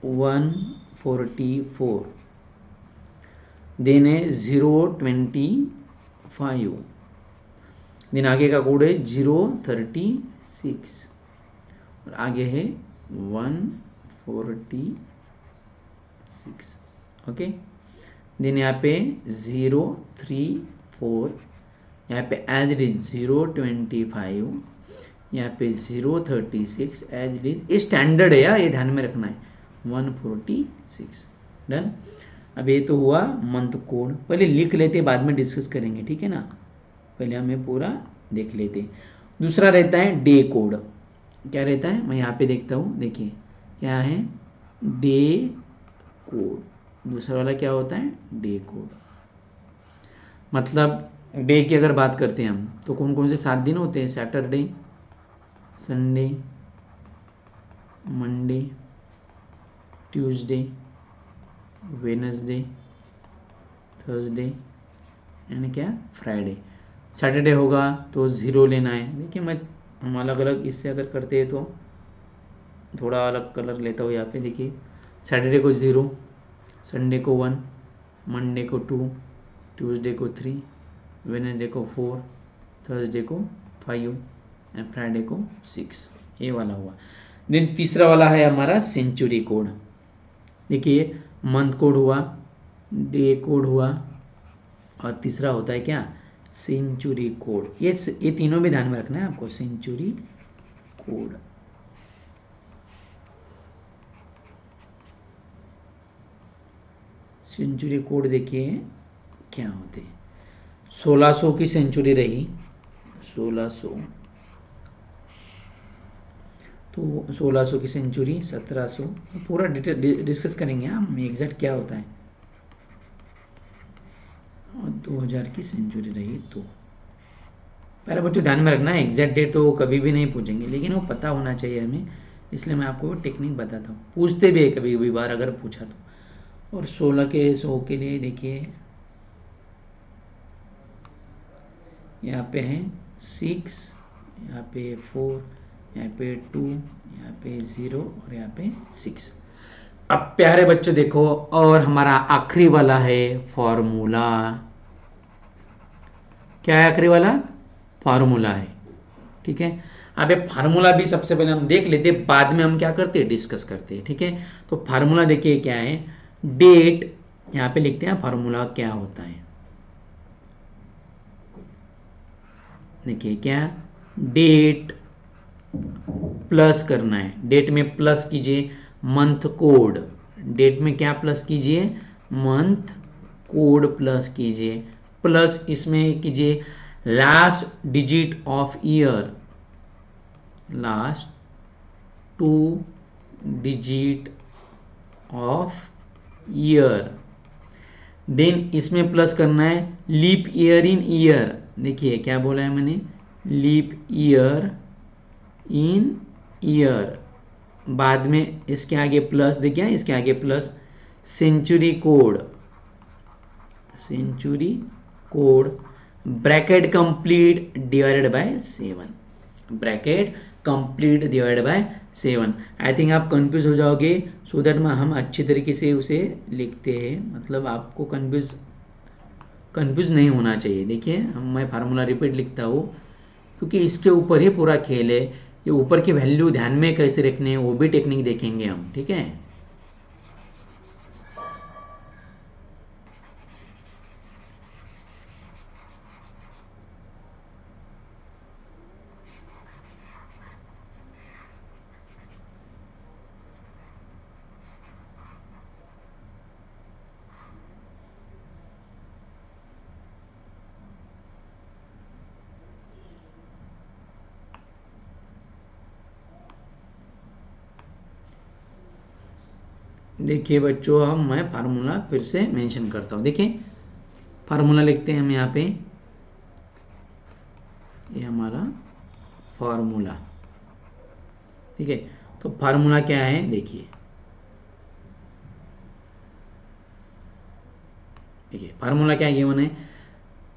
144, देन है 025, देन आगे का कोड है 036, और आगे है 146, ओके। देन यहाँ पे 034, यहाँ पे एज इट इज 025, यहाँ पे 036 एज इट इज, ये स्टैंडर्ड है यार, ये ध्यान में रखना है, 146, डन। अब ये तो हुआ मंथ कोड, पहले लिख लेते बाद में डिस्कस करेंगे, ठीक है ना, पहले हमें पूरा देख लेते। दूसरा रहता है डे कोड, क्या रहता है, मैं यहाँ पे देखता हूँ, देखिए क्या है, डे कोड। दूसरा वाला क्या होता है, डे कोड, मतलब डे की अगर बात करते हैं हम, तो कौन कौन से 7 दिन होते हैं, Saturday, Sunday, Monday, Tuesday, Wednesday, Thursday, यानी क्या, फ्राइडे। सैटरडे होगा तो 0 लेना है, देखिए मैं, हम अलग अलग इससे अगर करते हैं तो थोड़ा अलग कलर लेता हूँ यहाँ पे, देखिए सैटरडे को 0, संडे को 1, मंडे को 2, ट्यूसडे को 3, वेडनेसडे को 4, थर्सडे को 5, एंड फ्राइडे को 6, ये वाला हुआ। देन तीसरा वाला है हमारा सेंचुरी कोड, देखिए मंथ कोड हुआ, डे कोड हुआ, और तीसरा होता है क्या, सेंचुरी कोड। ये तीनों भी ध्यान में रखना है आपको, सेंचुरी कोड। सेंचुरी कोड देखिए क्या होते हैं, 1600 की सेंचुरी रही, 1600, तो 1600 की सेंचुरी, 1700, पूरा डिटेल डिस्कस करेंगे हम एग्जैक्ट क्या होता है, और 2000 की सेंचुरी रही तो। पहले बच्चों ध्यान में रखना है, एग्जैक्ट डेट तो कभी भी नहीं पूछेंगे, लेकिन वो पता होना चाहिए हमें, इसलिए मैं आपको टेक्निक बताता हूँ, पूछते भी है कभी कभी बार अगर पूछा तो। और 16 के 100 के लिए देखिए यहाँ पे है 6, यहाँ पे 4, यहाँ पे 2, यहाँ पे 0 और यहाँ पे 6। अब प्यारे बच्चों देखो, और हमारा आखिरी वाला है फॉर्मूला। क्या है आखिरी वाला? फार्मूला है। ठीक है, अब ये फार्मूला भी सबसे पहले हम देख लेते हैं, बाद में हम क्या करते हैं, डिस्कस करते हैं। ठीक है, तो फार्मूला देखिए क्या है, डेट, यहाँ पे लिखते हैं फार्मूला क्या होता है। देखिए क्या, डेट प्लस करना है, डेट में प्लस कीजिए मंथ कोड, डेट में क्या प्लस कीजिए, मंथ कोड प्लस कीजिए, प्लस इसमें कीजिए last digit of year, last 2 digit of year. Then इसमें प्लस करना है लीप ईयर इन ईयर। देखिए क्या बोला है मैंने, लीप ईयर इन ईयर। बाद में इसके आगे प्लस, देखिए इसके आगे plus century code, century code, bracket complete divided by 7, bracket complete divided by 7। I think आप कंफ्यूज हो जाओगे, सो दैट हम अच्छी तरीके से उसे लिखते हैं, मतलब आपको कंफ्यूज नहीं होना चाहिए। देखिए मैं फार्मूला रिपीट लिखता हूँ क्योंकि इसके ऊपर ही पूरा खेल है। ये ऊपर की वैल्यू ध्यान में कैसे रखने हैं वो भी टेक्निक देखेंगे हम। ठीक है, देखिए बच्चों अब मैं फार्मूला फिर से मेंशन करता हूँ। देखिए फार्मूला लिखते हैं हम यहाँ पे, ये हमारा फार्मूला। ठीक है, तो फार्मूला क्या है देखिए, देखिए फार्मूला क्या है, गिवन है,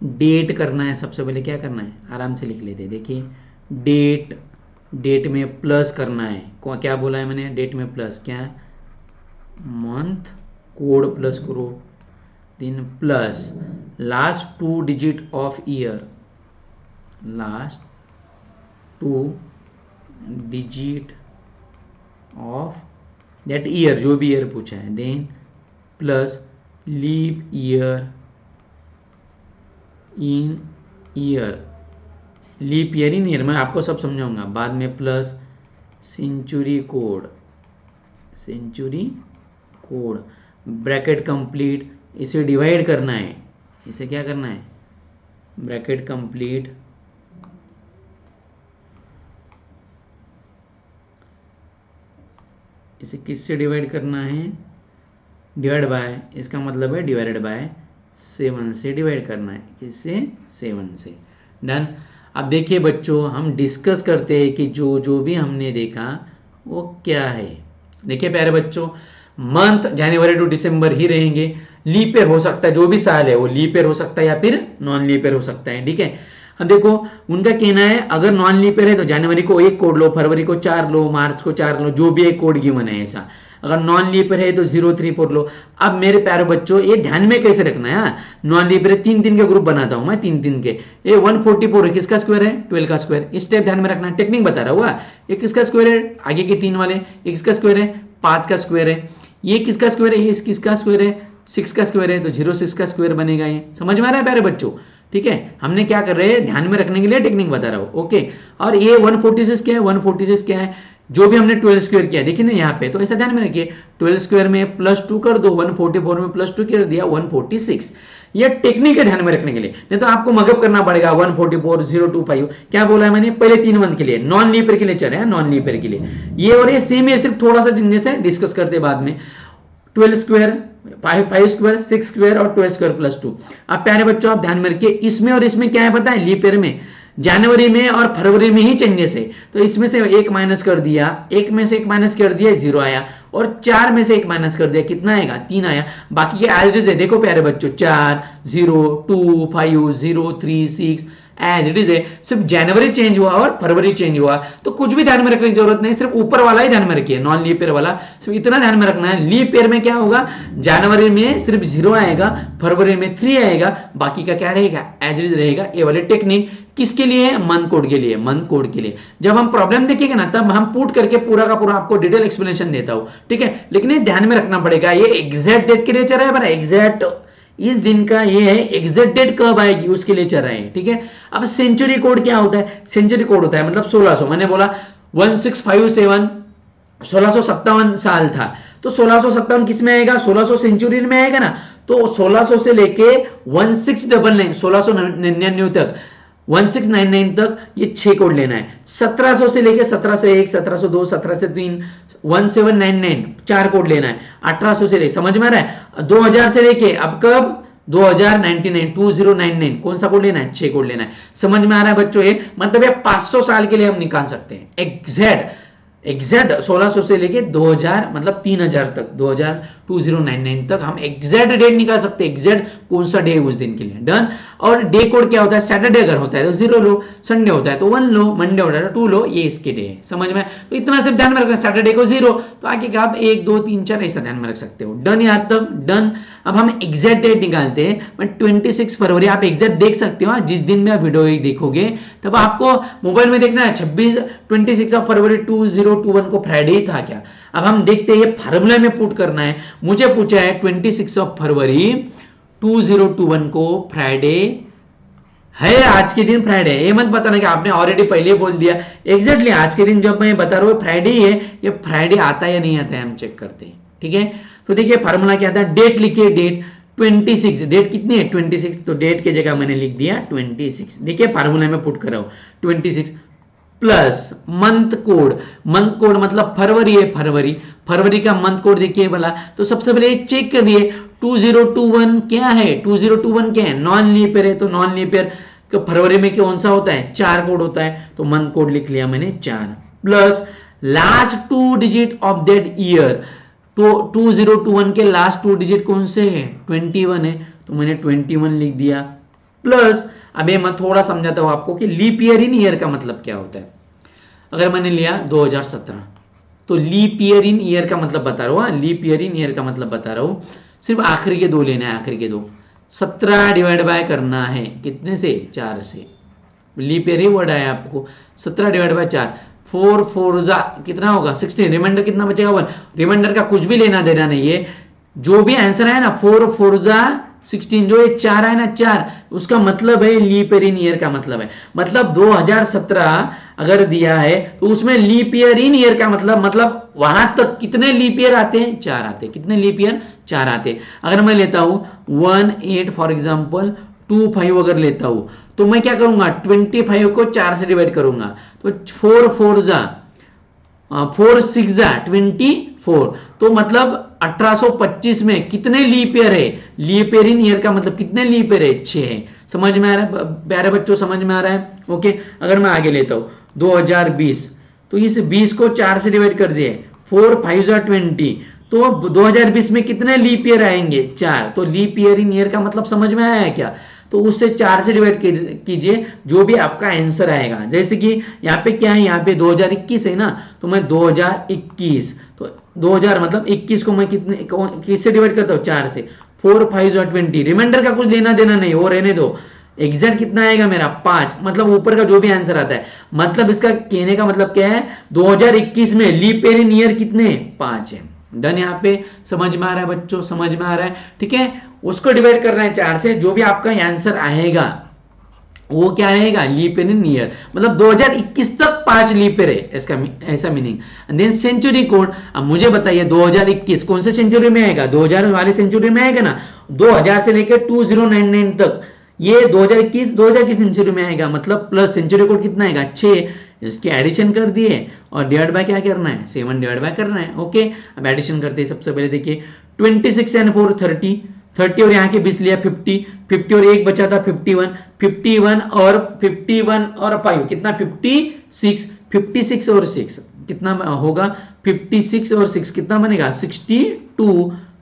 डेट करना है। सबसे पहले क्या करना है, आराम से लिख लेते हैं। देखिए डेट, डेट में प्लस करना है, क्या बोला है मैंने, डेट में प्लस क्या है, मंथ कोड प्लस करो, then plus last 2 digit of year, last 2 digit of that year, जो भी ईयर पूछा है, then plus leap year in year, leap year in year मैं आपको सब समझाऊंगा बाद में, plus century code, century code, bracket complete, इसे डिवाइड करना है, इसे क्या करना है, ब्रैकेट कंप्लीट, इसे किससे डिवाइड करना है, डिवाइड बाय, इसका मतलब है डिवाइडेड बाय 7 से डिवाइड करना है, किससे, 7 से। डन। अब देखिए बच्चों हम डिस्कस करते हैं कि जो जो भी हमने देखा वो क्या है। देखिए प्यारे बच्चों, मंथ जनवरी टू दिसंबर ही रहेंगे, लीप ईयर हो सकता है, जो भी साल है वो लीप ईयर हो सकता है या फिर नॉन लीप ईयर हो सकता है। ठीक है, अब देखो उनका कहना है अगर नॉन लीप ईयर है तो जनवरी को 1 कोड लो, फरवरी को 4 लो, मार्च को 4 लो, जो भी एक कोड गिवन है ऐसा। अगर नॉन लीप ईयर है तो 0, 3, 4 लो। अब मेरे प्यारे बच्चों ये ध्यान में कैसे रखना है, नॉन लीप ईयर 3 के ग्रुप बनाता हूं मैं, 3 के, ये 144 है, किसका स्क्वायर है, 12 का स्क्वायर। इस टाइप ध्यान में रखना, टेक्निक बता रहा हुआ, ये किसका स्क्वायर है, आगे के 3 वाले, ये किसका स्क्वायर है, 5 का स्क्वायर है, ये किसका स्क्वायर है, ये किसका स्क्वायर है, 6 का स्क्वायर है, तो 06 का स्क्वायर बनेगा। ये समझ में आ रहा है प्यारे बच्चों। ठीक है, हमने क्या कर रहे हैं, ध्यान में रखने के लिए टेक्निक बता रहा हूं। ओके, और ये 146 क्या है, 146 क्या है, जो भी हमने 12 स्क्वायर किया, देखिए ना यहाँ पे, तो ऐसा ध्यान में रखिए, 12 स्क्वायर में +2 कर दो, 144 में +2 कर दिया, 146। ये टेक्निक है ध्यान में रखने के लिए, नहीं तो आपको मगअप करना पड़ेगा। 144 025 क्या बोला है मैंने, पहले 3 मंथ के लिए, नॉन लीप ईयर के लिए चल रहे हैं, नॉन लीप ईयर के लिए ये, और ये सेम है, सिर्फ थोड़ा सा जिनमें से डिस्कस करते बाद में। 12 स्क्वायर, 5 स्क्वायर, 6 स्क्वायर और 12 स्क्वायर +2। अब प्यारे बच्चों आप ध्यान में रखिए, इसमें और इसमें क्या है पता है, लीप ईयर में जनवरी में और फरवरी में ही चेंजेस है, तो इसमें से 1 माइनस कर दिया, 1 में से 1 माइनस कर दिया, 0 आया, और 4 में से 1 माइनस कर दिया, कितना आएगा 3 आया। बाकी के एज इट इज है, देखो प्यारे बच्चों 4 0 2 5 0 3 6 एज इट इज है। सिर्फ जनवरी चेंज हुआ और फरवरी चेंज हुआ, तो कुछ भी ध्यान में रखने की जरूरत नहीं, सिर्फ ऊपर वाला ही ध्यान में रखिए, नॉन लीप ईयर वाला सिर्फ इतना ध्यान में रखना है। लीप ईयर में क्या होगा, जनवरी में सिर्फ 0 आएगा, फरवरी में 3 आएगा, बाकी का क्या रहेगा एज इट इज रहेगा। ये वाली टेक्निक किसके लिए, मंथ कोड के लिए, मंथ कोड के लिए। जब हम प्रॉब्लम देखेंगे ना तब हम पुट करके पूरा का पूरा आपको डिटेल एक्सप्लेनेशन देता हूं, ठीक है। लेकिन ये ध्यान में रखना पड़ेगा, ये एग्जैक्ट डेट के लिए चल रहा है, एग्जैक्ट इस दिन का ये है, एग्जैक्ट डेट कब आएगी उसके लिए चल रहे हैं, ठीक है। अब सेंचुरी कोड क्या होता है, सेंचुरी कोड होता है मतलब 1600, मैंने बोला 1657 1657 साल था, तो 1657 किस में आएगा, 1600 सेंचुरी में आएगा ना, तो 1600 से लेके 1699 1699 तक 1699 तक ये 6 कोड लेना है। 1700 से लेके 1701 1702 1703 1799 4 कोड लेना है। 1800 से लेके, समझ में आ रहा है, 2000 से लेके अब कब 2099 2099 कौन सा कोड लेना है, 6 कोड लेना है। समझ में आ रहा है बच्चों, ये मतलब ये 500 साल के लिए हम निकाल सकते हैं एग्जैक्ट 1600 से लेके 2000 मतलब 3000 तक 2099 तक हम एग्जैक्ट डेट निकाल सकते हैं, एग्जैक्ट कौन सा डे उस दिन के लिए। डन। और डे कोड क्या होता है, सैटरडे अगर होता है तो 0 लो, संडे होता है तो 1 लो, मंडे होता है तो 2 लो, ये इसके डे है। समझ में, तो इतना सिर्फ ध्यान में रखना, सैटरडे को 0 तो आगे का आप 1 2 3 4 ऐसा ध्यान में रख सकते हो। डन, यहाँ तक डन। अब हम एग्जैक्ट डेट निकालते हैं, 26 फरवरी आप एग्जैक्ट देख सकते हो, जिस दिन में आप वीडियो देखोगे तब आपको मोबाइल में देखना है 26 फरवरी 2021 को फ्राइडे ही था क्या। अब हम देखते हैं, ये फार्मूला में पुट करना है। मुझे पूछा है 26 फरवरी 2021 को फ्राइडे है, आज के दिन फ्राइडे है, ये मत बताना कि आपने ऑलरेडी पहले बोल दिया। एग्जैक्टली आज के दिन जब मैं बता रहा हूं फ्राइडे है, ये फ्राइडे आता है या नहीं आता है हम चेक करते हैं, ठीक है। तो देखिए फार्मूला क्या था, डेट लिखिए, डेट 26, डेट कितनी है 26, तो डेट की जगह मैंने लिख दिया 26। देखिए फार्मूला में पुट कर रहा हूं 26 plus month code, month code मतलब फरवरी है, फरवरी का मंथ कोड देखिए भला, तो सबसे पहले चेक करिए 2021 क्या है, 2021 क्या है, नॉन लीप ईयर है, तो नॉन लीप ईयर फरवरी में कौन सा होता है, 4 कोड होता है, तो मंथ कोड लिख लिया मैंने 4 plus last 2 digit of that year, तो 2021 के लास्ट 2 डिजिट कौन से है 21 है, तो मैंने 21 लिख दिया प्लस, अबे मैं थोड़ा समझाता हूं आपको कि लीप ईयर इन ईयर का मतलब क्या होता है। अगर मैंने लिया 2017, तो लीप ईयर इन ईयर का मतलब बता रहा हूं, लीप ईयर इन ईयर का मतलब बता रहा हूं, सिर्फ आखिरी के 2 लेना है, आखिरी के 2 17 डिवाइड बाय करना है कितने से, 4 से, लीप ईयर ही वर्ड आया आपको, 17 डिवाइड बाय 4, 4 4 जा कितना होगा 16, रिमाइंडर कितना बचेगा 1, रिमाइंडर का कुछ भी लेना देना नहीं है, जो भी आंसर है ना 4 4 जा 16, जो ये 4 है ना 4, उसका मतलब है लीप ईयर इन ईयर का मतलब है, मतलब 2017 अगर दिया है तो उसमें लीप ईयर इन ईयर का मतलब वहां तक कितने लीप ईयर आते हैं, 4 आते हैं, कितने लीप ईयर 4 आते हैं। अगर मैं लेता हूं 18 फॉर एग्जांपल 25 अगर लेता हूं, तो मैं क्या करूंगा 25 को 4 से डिवाइड करूंगा, तो 4 4 जा 4 6 जा 24, तो मतलब 1825 में कितने लीप ईयर है, लीप ईयर इन ईयर का मतलब कितने लीप ईयर है, 6 है। समझ में आ रहा है प्यारे बच्चों, समझ में आ रहा है, ओके। अगर मैं आगे लेता हूं 2020, तो इस 20 को 4 से डिवाइड कर दिए, 4 5 जा 20, तो 2020 में कितने लीप ईयर आएंगे, 4, तो लीप ईयर इन ईयर का मतलब समझ में आया है क्या, तो उससे 4 से डिवाइड कीजिए, जो भी आपका आंसर आएगा। जैसे कि यहाँ पे क्या है, यहाँ पे 2021 है ना, तो मैं 2021, तो 2000 मतलब 21 को मैं किस से डिवाइड करता हूँ, 4 से, 4 5 जा 20, रिमाइंडर का कुछ लेना देना नहीं, वो रहने दो। एग्जैक्ट कितना आएगा मेरा 5, मतलब ऊपर का जो भी आंसर आता है, मतलब इसका कहने का मतलब क्या है, 2021 में लीप ईयर इन ईयर कितने 5 है। डन, यहाँ पे समझ में आ रहा है बच्चों, समझ में आ रहा है, ठीक है। उसको डिवाइड करना है 4 से, जो भी आपका आंसर आएगा वो क्या रहेगा, लीप ईयर इन ईयर, मतलब 2021 तक 5 लीप ईयर है, इसका ऐसा मीनिंग। देन सेंचुरी कोड, अब मुझे बताइए 2021 कौन से सेंचुरी में आएगा, 2000 वाले सेंचुरी में आएगा ना, 2000 से लेकर 2099 तक ये 2021 सेंचुरी में आएगा, मतलब प्लस सेंचुरी कोड कितना आएगा 6, इसके एडिशन कर दिए और डिवाइड बाय क्या करना है 7 डिवाइड बाय करना है, ओके। अब एडिशन करते हैं, सबसे पहले देखिए 26 एंड 4 30, 30 और यहाँ के 20 लिया 50, 50 और एक बचा था 51, 51 और 5 कितना 56, 56 और 6 कितना होगा 56 और 6 कितना बनेगा 62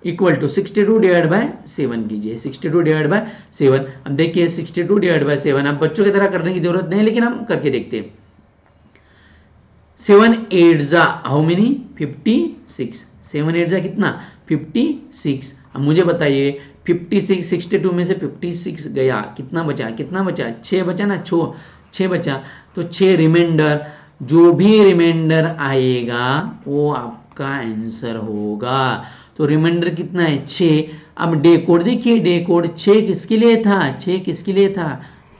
इक्वल टू 62 डिवाइड बाय 7 कीजिए 62 डिवाइड बाय 7। अब देखिए 62 डिवाइड बाय 7 अब बच्चों की तरह करने की जरूरत नहीं लेकिन हम करके देखते हैं। 7 8 जा हाउ मेनी 56, 7 8 जा कितना 56। अब मुझे बताइए 56 62 में से 56 गया कितना बचा 6 बचा ना 6 बचा तो 6 रिमाइंडर जो भी रिमाइंडर आएगा वो आपका आंसर होगा। तो रिमाइंडर कितना है 6। अब डे कोड देखिए डे कोड 6 किसके लिए था 6 किसके लिए था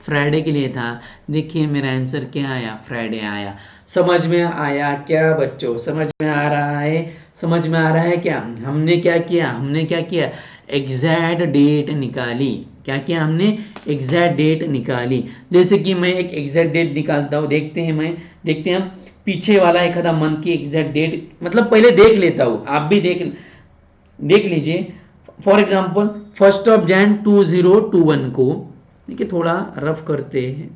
फ्राइडे के लिए था। देखिए मेरा आंसर क्या आया फ्राइडे आया। समझ में आया क्या बच्चों समझ में आ रहा है समझ में आ रहा है क्या। हमने क्या किया एग्जैक्ट डेट निकाली। क्या किया हमने एग्जैक्ट डेट निकाली। जैसे कि मैं एक एग्जैक्ट डेट निकालता हूँ देखते हैं हम पीछे वाला एक आधा मंथ की एग्जैक्ट डेट मतलब पहले देख लेता हूँ आप भी देख लीजिए। फॉर एग्जाम्पल 1 जनवरी 2021 को देखिए थोड़ा रफ करते हैं।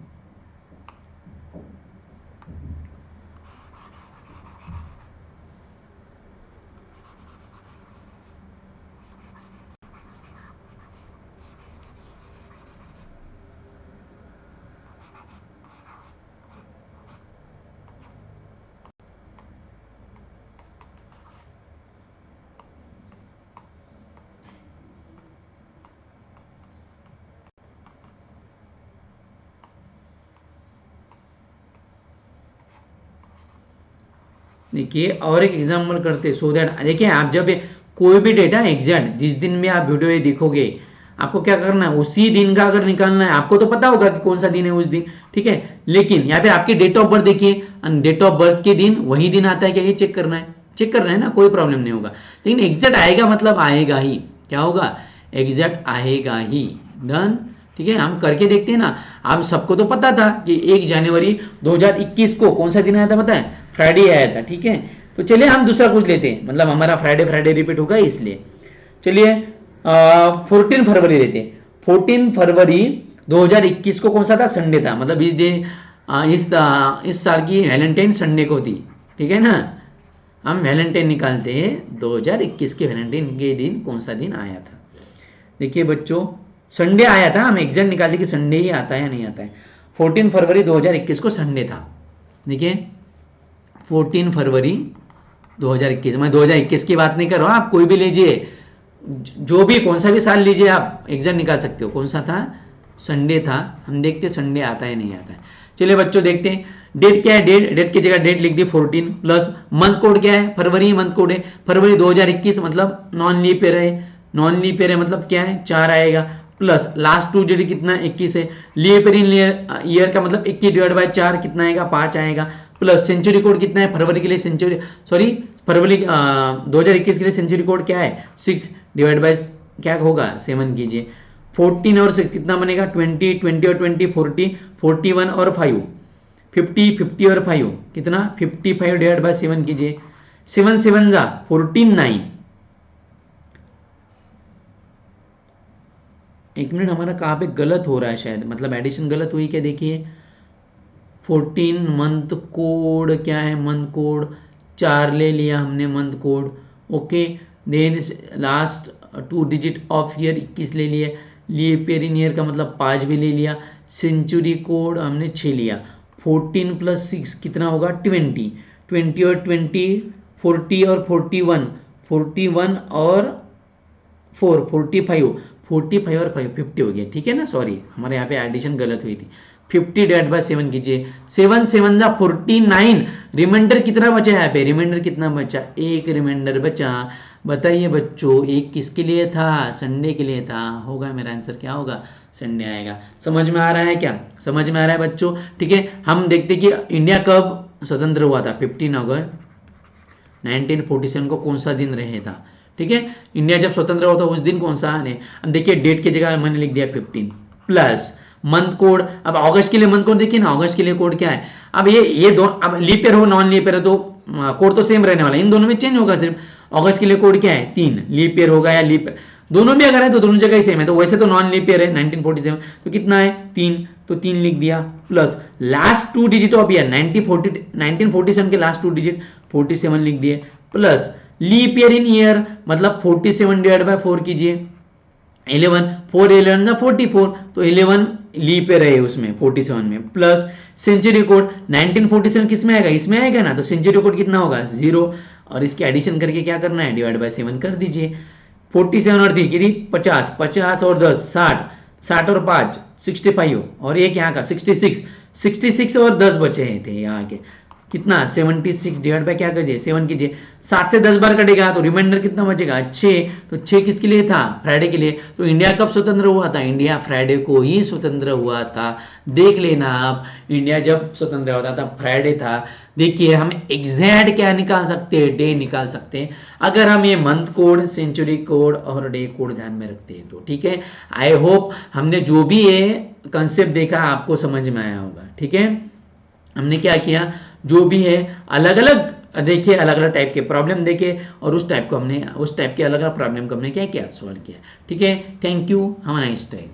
देखिए और एक एग्जाम्पल करते सो दैट देखिए आप जब कोई भी डेटा एग्जैक्ट जिस दिन भी आप वीडियो ये देखोगे आपको क्या करना है उसी दिन का अगर निकालना है आपको तो पता होगा कि कौन सा दिन है उस दिन ठीक है। लेकिन यहाँ पे आपकी डेट ऑफ बर्थ देखिए डेट ऑफ बर्थ के दिन वही दिन आता है क्या ये चेक करना है ना कोई प्रॉब्लम नहीं होगा। लेकिन एग्जैक्ट आएगा मतलब आएगा ही क्या होगा एग्जैक्ट आएगा ही डन ठीक है। हम करके देखते हैं ना आप सबको तो पता था कि 1 जनवरी 2021 को कौन सा दिन आया था पता है फ्राइडे आया था ठीक है। तो चलिए हम दूसरा कुछ लेते हैं मतलब हमारा फ्राइडे रिपीट होगा इसलिए चलिए 14 फरवरी लेते हैं। 14 फरवरी 2021 को कौन सा था संडे था मतलब इस दिन इस साल की वैलेंटाइन संडे को थी ठीक है ना। हम वैलेंटाइन निकालते हैं 2021 के वैलेंटाइन के दिन कौन सा दिन आया था। देखिए बच्चों संडे आया था हम एग्जैक्ट निकालते कि संडे ही आता है या नहीं आता है। 14 फरवरी 2021 को संडे था। देखिए 14 फरवरी 2021 मैं 2021 की बात नहीं कर रहा हूँ आप कोई भी लीजिए जो भी कौन सा भी साल लीजिए आप एग्जैक्ट निकाल सकते हो। कौन सा था संडे था। हम देखते संडे आता है नहीं आता है। चलिए बच्चों देखते हैं डेट क्या है डेट की जगह डेट लिख दी 14 प्लस मंथ कोड क्या है फरवरी मंथ कोड है फरवरी 2021 मतलब नॉन लीप ईयर है मतलब क्या है 4 आएगा प्लस लास्ट 2 डिजिट कितना 21 है लीप ईयर का मतलब 21 डिवाइड बाय 4 कितना आएगा 5 आएगा प्लस सेंचुरी कोड कितना है फरवरी के लिए फरवरी 2021 के लिए सेंचुरी कोड क्या है 6 डिवाइड बाय क्या होगा 7 कीजिए। 14 और 6 कितना बनेगा 20 और 20 40 41 और 5 50 और 5 कितना 55 डिवाइड बाय 7 कीजिए। 7 7 जा 49 एक मिनट हमारा कहाँ पे गलत हो रहा है शायद मतलब एडिशन गलत हुई क्या देखिए 14 मंथ कोड क्या है मंथ कोड 4 ले लिया हमने month code okay. Then last 2 digit of year 21 ले लिया लीप ईयर इन ईयर का मतलब 5 भी ले लिया। सेंचुरी कोड हमने 6 लिया 14 प्लस 6 कितना होगा 20 और 20 40 और 41 और 4 45 और 5 50 हो गया ठीक है ना। सॉरी हमारे यहाँ पे एडिशन गलत हुई थी 50 डिवाइड बाय 7 कीजिए 7 7 जा 49 रिमाइंडर कितना बचा यहाँ पे रिमाइंडर कितना बचा एक रिमाइंडर बचा। बताइए बच्चों एक किसके लिए था संडे के लिए था होगा मेरा आंसर क्या होगा संडे आएगा। समझ में आ रहा है क्या समझ में आ रहा है बच्चों ठीक है। हम देखते कि इंडिया कब स्वतंत्र हुआ था 15 अगस्त 1947 को कौन सा दिन रहे था ठीक है। इंडिया जब स्वतंत्र हुआ था उस दिन कौन सा है अब देखिए डेट की जगह मैंने लिख दिया 15 प्लस मंथ कोड। अब अगस्त के लिए मंथ कोड देखिए ना अगस्त के लिए कोड क्या है अब ये दो अब लीप ईयर हो नॉन लीप ईयर तो कोड तो सेम रहने वाला है इन दोनों में चेंज होगा सिर्फ। अगस्त के लिए कोड क्या है 3 लीप ईयर होगा या लीप दोनों भी अगर है तो दोनों जगह ही सेम है, तो वैसे तो नॉन लीप ईयर है 1947, तो कितना है 3, तो 3 लिख दिया, plus last 2 digit of year 1947 के लास्ट 2 डिजिट 47 लिख दिए, plus leap year in year मतलब 47 डिवाइड बाय 4 कीजिए, 11 4 11 का 44, तो 11 लीप ईयर है उसमें 47 में, प्लस सेंचुरी कोड 1947 किस में आएगा, इसमें आएगा ना, तो सेंचुरी कोड कितना होगा 0, और इसके एडिशन करके क्या करना है, डिवाइड बाय 7 कर दीजिए। 47 और 3 कितनी 50, 50 और 10 60, 60 और 5 65, और एक यहाँ का 66, 66 और 10 बचे थे यहाँ के, कितना 76 डिवाइड बाय क्या कर दिए 7 कीजिए, 7 से 10 बार कटेगा तो रिमाइंडर कितना बचेगा 6, तो 6 किसके लिए था, फ्राइडे के लिए। तो इंडिया कब स्वतंत्र हुआ था, इंडिया फ्राइडे को ही स्वतंत्र हुआ था। देख लेना आप, इंडिया जब स्वतंत्र हुआ था फ्राइडे था। देखिए हम एग्जैक्ट क्या निकाल सकते हैं, डे निकाल सकते हैं, अगर हम ये मंथ कोड, सेंचुरी कोड और डे कोड ध्यान में रखते हैं तो। ठीक है, आई होप हमने जो भी ये कंसेप्ट देखा आपको समझ में आया होगा। ठीक है, हमने क्या किया, जो भी है अलग अलग देखिए, अलग अलग टाइप के प्रॉब्लम देखे, और उस टाइप के अलग अलग प्रॉब्लम को हमने क्या किया, सॉल्व किया। ठीक है, thank you, have a nice time.